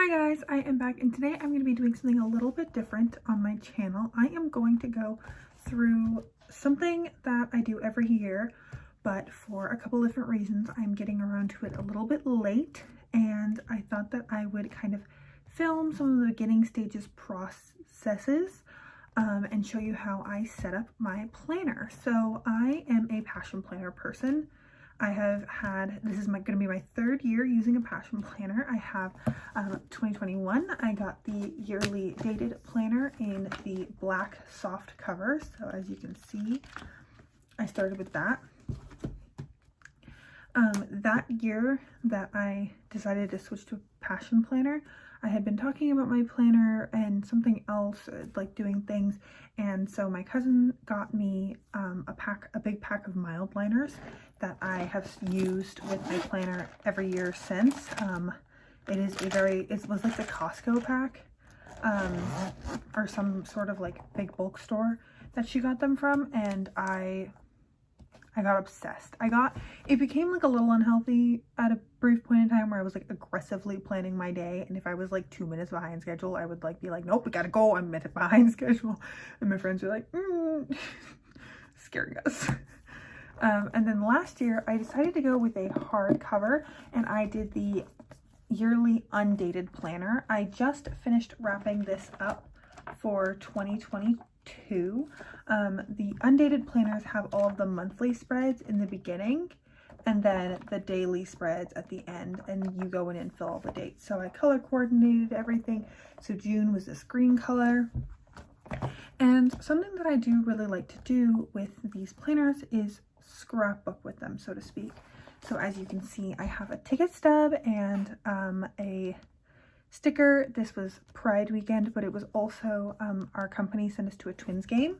Hi guys, I am back and today I'm going to be doing something a little bit different on my channel. I am going to go through something that I do every year, but for a couple different reasons I'm getting around to it a little bit late, and I thought that I would kind of film some of the beginning stages processes and show you how I set up my planner. So I am a passion planner person. This is going to be my third year using a passion planner. I have 2021, I got the yearly dated planner in the black soft cover. So as you can see, I started with that. That year that I decided to switch to a passion planner, I had been talking about my planner and something else, like doing things, and so my cousin got me a big pack of mild liners that I have used with my planner every year since. It was like the Costco pack, or some sort of like big bulk store that she got them from, and I got obsessed. It became like a little unhealthy at a brief point in time where I was like aggressively planning my day, and if I was like 2 minutes behind schedule, I would like be like, nope, we gotta go, I'm a minute behind schedule, and my friends were like, scaring us. And then last year I decided to go with a hardcover, and I did the yearly undated planner. I just finished wrapping this up for 2022. The undated planners have all of the monthly spreads in the beginning and then the daily spreads at the end, and you go in and fill all the dates. So I color coordinated everything. So June was this green color. And something that I do really like to do with these planners is scrapbook with them, so to speak. So as you can see, I have a ticket stub and a sticker. This was Pride weekend, but it was also our company sent us to a Twins game,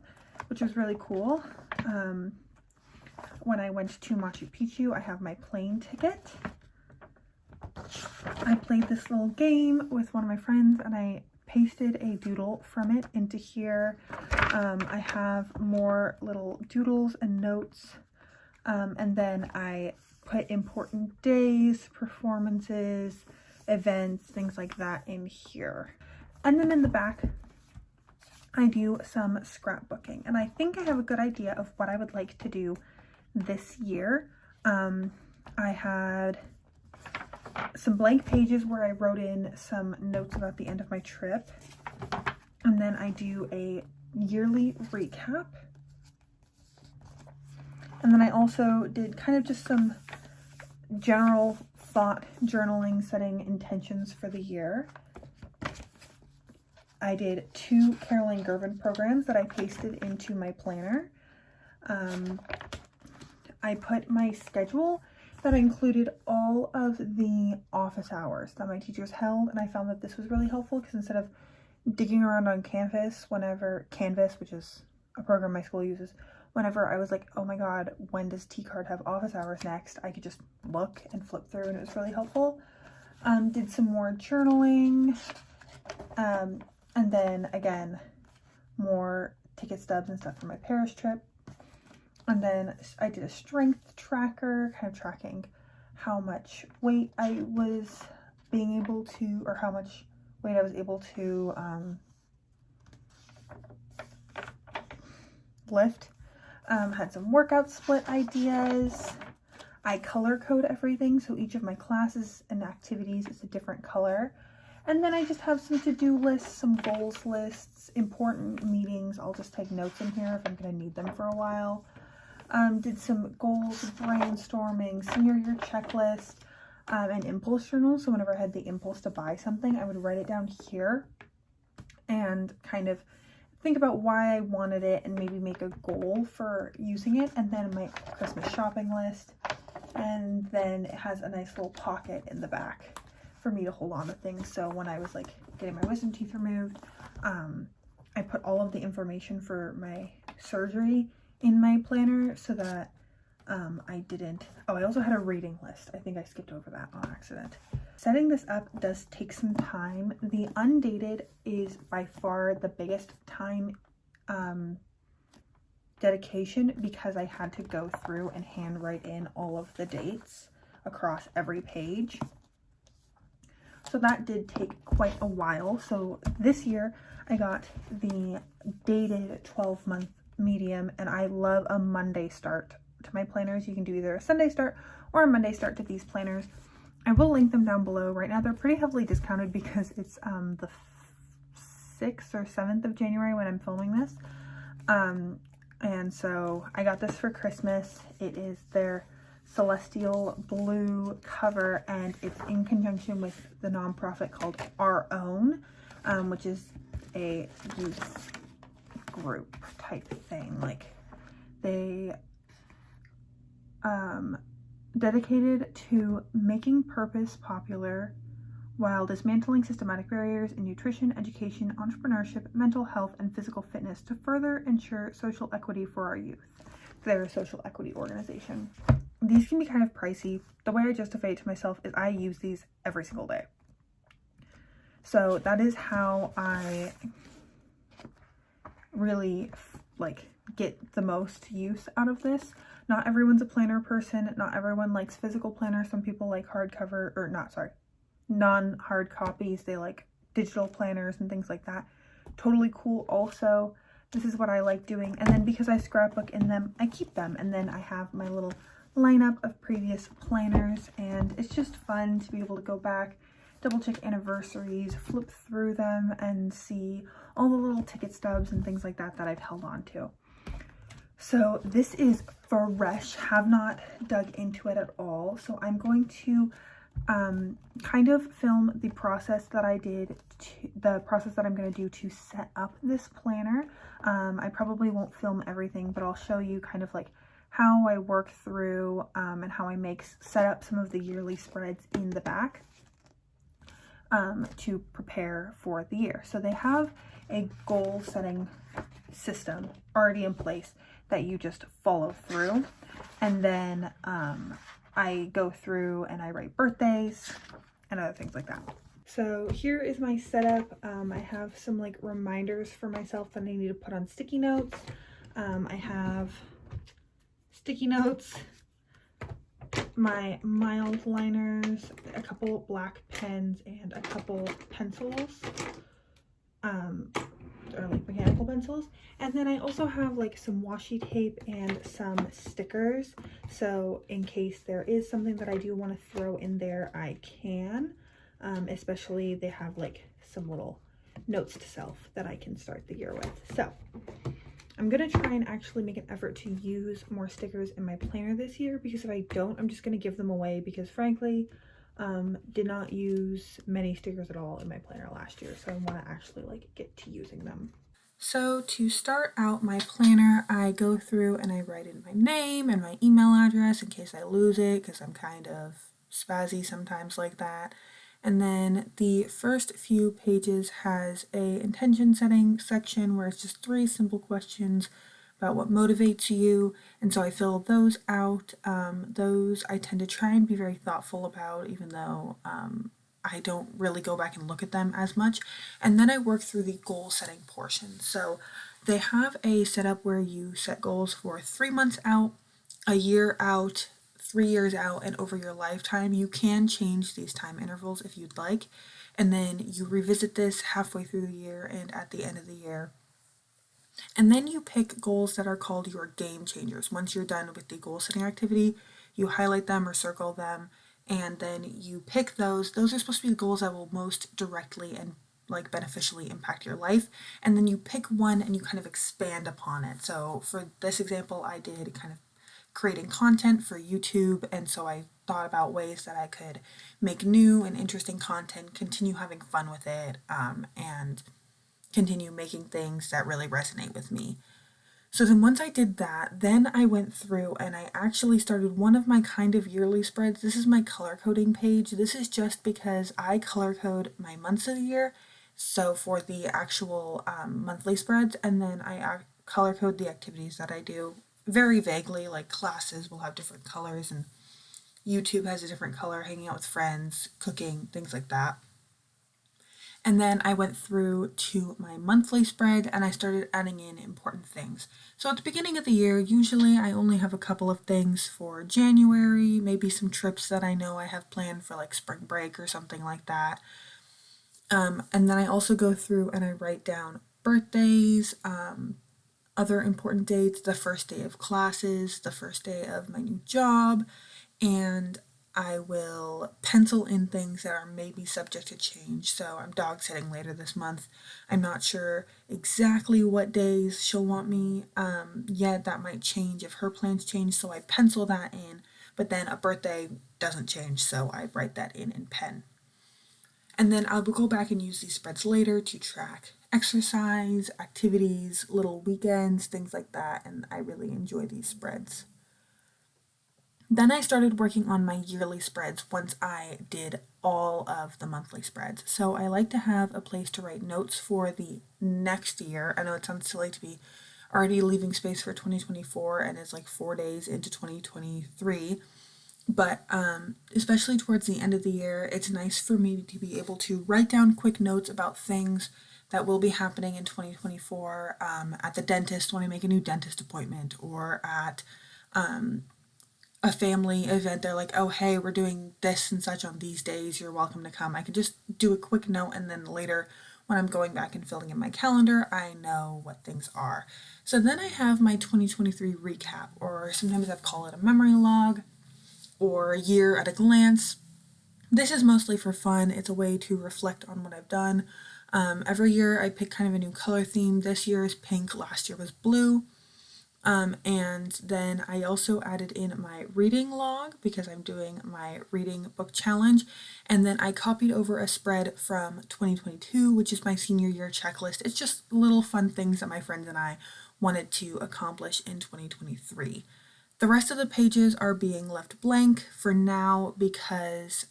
which was really cool. When I went to Machu Picchu, I have my plane ticket. I played this little game with one of my friends and I pasted a doodle from it into here. I have more little doodles and notes, and then I put important days, performances, events, things like that in here. And then in the back I do some scrapbooking, and I think I have a good idea of what I would like to do this year. I had some blank pages where I wrote in some notes about the end of my trip, and then I do a yearly recap, and then I also did kind of just some general thought journaling, setting intentions for the year. I did 2 Carolyn Gervin programs that I pasted into my planner. I put my schedule that included all of the office hours that my teachers held, and I found that this was really helpful because instead of digging around on Canvas, which is a program my school uses, whenever I was like, oh my god, when does T-Card have office hours next, I could just look and flip through, and it was really helpful. Did some more journaling, and then again, more ticket stubs and stuff for my Paris trip. And then I did a strength tracker, kind of tracking how much weight I was how much weight I was able to lift. Had some workout split ideas. I color code everything, so each of my classes and activities is a different color. And then I just have some to-do lists, some goals lists, important meetings. I'll just take notes in here if I'm going to need them for a while. Did some goals, brainstorming, senior year checklist, and impulse journal. So whenever I had the impulse to buy something, I would write it down here and kind of think about why I wanted it and maybe make a goal for using it. And then my Christmas shopping list. And then it has a nice little pocket in the back for me to hold on to things. So when I was like getting my wisdom teeth removed, I put all of the information for my surgery in my planner so that I also had a reading list. I think I skipped over that on accident. Setting this up does take some time. The undated is by far the biggest time dedication because I had to go through and handwrite in all of the dates across every page. So that did take quite a while. So this year I got the dated 12-month medium, and I love a Monday start to my planners. You can do either a Sunday start or a Monday start to these planners. I will link them down below. Right now they're pretty heavily discounted because it's the 6th or 7th of January when I'm filming this. And so I got this for Christmas. It is their celestial blue cover, and it's in conjunction with the nonprofit called Our Own, which is a youth group type thing. Like, they dedicated to making purpose popular while dismantling systematic barriers in nutrition, education, entrepreneurship, mental health, and physical fitness to further ensure social equity for our youth. They're a social equity organization. These can be kind of pricey. The way I justify it to myself is I use these every single day. So that is how I really get the most use out of this. Not everyone's a planner person. Not everyone likes physical planners. Some people like hardcover, or non-hard copies. They like digital planners and things like that. Totally cool. Also, this is what I like doing. And then because I scrapbook in them, I keep them. And then I have my little lineup of previous planners, and it's just fun to be able to go back, double check anniversaries, flip through them, and see all the little ticket stubs and things like that that I've held on to. So this is fresh, have not dug into it at all. So I'm going to kind of film the process that I did, the process that I'm going to do to set up this planner. I probably won't film everything, but I'll show you kind of like how I work through and how I set up some of the yearly spreads in the back to prepare for the year. So they have a goal setting system already in place that you just follow through, and then I go through and I write birthdays and other things like that. So here is my setup. I have some like reminders for myself that I need to put on sticky notes. I have sticky notes, my mild liners, a couple black pens, and a couple pencils, or like mechanical pencils. And then I also have like some washi tape and some stickers, so in case there is something that I do want to throw in there, I can. Especially they have like some little notes to self that I can start the year with. So I'm gonna try and actually make an effort to use more stickers in my planner this year, because if I don't, I'm just gonna give them away, because frankly, did not use many stickers at all in my planner last year, so I want to actually like get to using them. So to start out my planner, I go through and I write in my name and my email address in case I lose it, because I'm kind of spazzy sometimes like that. And then the first few pages has a intention setting section where it's just 3 simple questions about what motivates you, and so I fill those out. Those I tend to try and be very thoughtful about, even though I don't really go back and look at them as much. And then I work through the goal setting portion. So they have a setup where you set goals for 3 months out, a year out, 3 years out, and over your lifetime. You can change these time intervals if you'd like, and then you revisit this halfway through the year and at the end of the year. And then you pick goals that are called your game changers. Once you're done with the goal setting activity, you highlight them or circle them, and then you pick those. Those are supposed to be the goals that will most directly and like beneficially impact your life. And then you pick one and you kind of expand upon it. So for this example, I did kind of creating content for YouTube, and so I thought about ways that I could make new and interesting content, continue having fun with it, and continue making things that really resonate with me. So then once I did that, then I went through and I actually started one of my kind of yearly spreads. This is my color coding page. This is just because I color code my months of the year, so for the actual monthly spreads, and then I color code the activities that I do very vaguely, like classes will have different colors, and YouTube has a different color, hanging out with friends, cooking, things like that. And then I went through to my monthly spread and I started adding in important things. So at the beginning of the year, usually I only have a couple of things for January, maybe some trips that I know I have planned for like spring break or something like that. And then I also go through and I write down birthdays, other important dates, the first day of classes, the first day of my new job, and I will pencil in things that are maybe subject to change. So I'm dog sitting later this month. I'm not sure exactly what days she'll want me yet. That might change if her plans change. So I pencil that in. But then a birthday doesn't change, so I write that in pen. And then I'll go back and use these spreads later to track exercise, activities, little weekends, things like that. And I really enjoy these spreads. Then I started working on my yearly spreads once I did all of the monthly spreads. So I like to have a place to write notes for the next year. I know it sounds silly to be already leaving space for 2024 and it's like 4 days into 2023. But especially towards the end of the year, it's nice for me to be able to write down quick notes about things that will be happening in 2024 at the dentist when I make a new dentist appointment, or at a family event. They're like, oh, hey, we're doing this and such on these days. You're welcome to come. I can just do a quick note, and then later when I'm going back and filling in my calendar, I know what things are. So then I have my 2023 recap, or sometimes I've called it a memory log or a year at a glance. This is mostly for fun. It's a way to reflect on what I've done. Every year I pick kind of a new color theme. This year is pink, last year was blue. And then I also added in my reading log because I'm doing my reading book challenge. And then I copied over a spread from 2022, which is my senior year checklist. It's just little fun things that my friends and I wanted to accomplish in 2023. The rest of the pages are being left blank for now because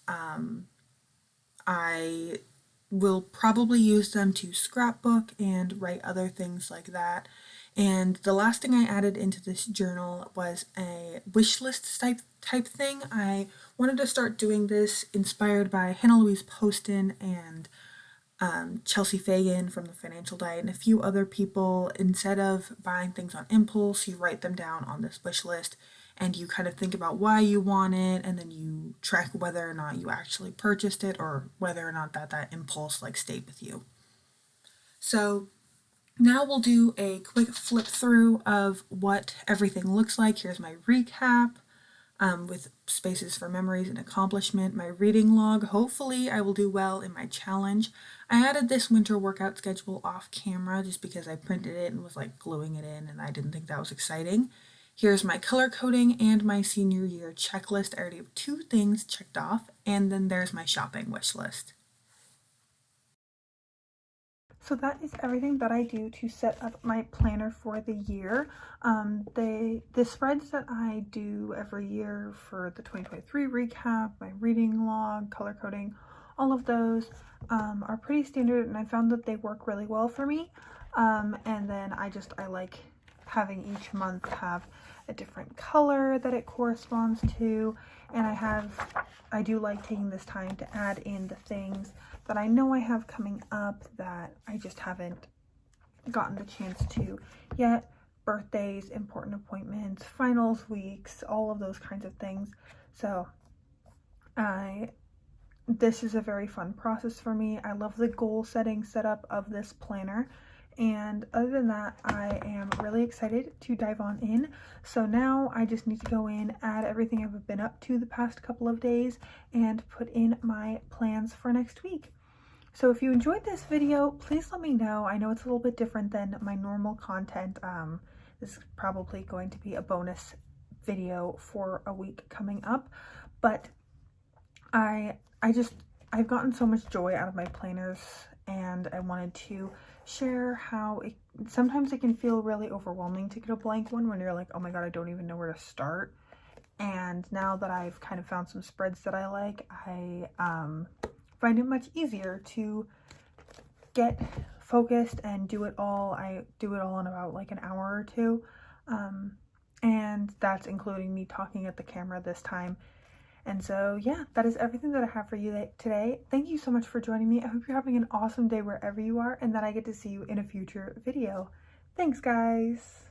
I will probably use them to scrapbook and write other things like that. And the last thing I added into this journal was a wish list type thing. I wanted to start doing this inspired by Hannah Louise Poston and Chelsea Fagan from the Financial Diet and a few other people. Instead of buying things on impulse, you write them down on this wish list and you kind of think about why you want it, and then you track whether or not you actually purchased it or whether or not that impulse like stayed with you. So now we'll do a quick flip through of what everything looks like. Here's my recap with spaces for memories and accomplishment, my reading log. Hopefully I will do well in my challenge. I added this winter workout schedule off camera just because I printed it and was like gluing it in and I didn't think that was exciting. Here's my color coding and my senior year checklist. I already have 2 things checked off, and then there's my shopping wish list. So that is everything that I do to set up my planner for the year. The spreads that I do every year for the 2023 recap, my reading log, color coding, all of those are pretty standard, and I found that they work really well for me. And then I like having each month have a different color that it corresponds to, and I do like taking this time to add in the things that I know I have coming up that I just haven't gotten the chance to yet. Birthdays, important appointments, finals weeks, all of those kinds of things. So this is a very fun process for me. I love the goal setting setup of this planner. And other than that, I am really excited to dive on in. So now I just need to go in, add everything I've been up to the past couple of days, and put in my plans for next week. So if you enjoyed this video, please let me know. I know it's a little bit different than my normal content. This is probably going to be a bonus video for a week coming up, but I've gotten so much joy out of my planners, and I wanted to share how sometimes it can feel really overwhelming to get a blank one when you're like, oh my god, I don't even know where to start. And now that I've kind of found some spreads that I like, I find it much easier to get focused and do it all. I do it all in about like an hour or 2. And that's including me talking at the camera this time. And so, yeah, that is everything that I have for you today. Thank you so much for joining me. I hope you're having an awesome day wherever you are and that I get to see you in a future video. Thanks, guys.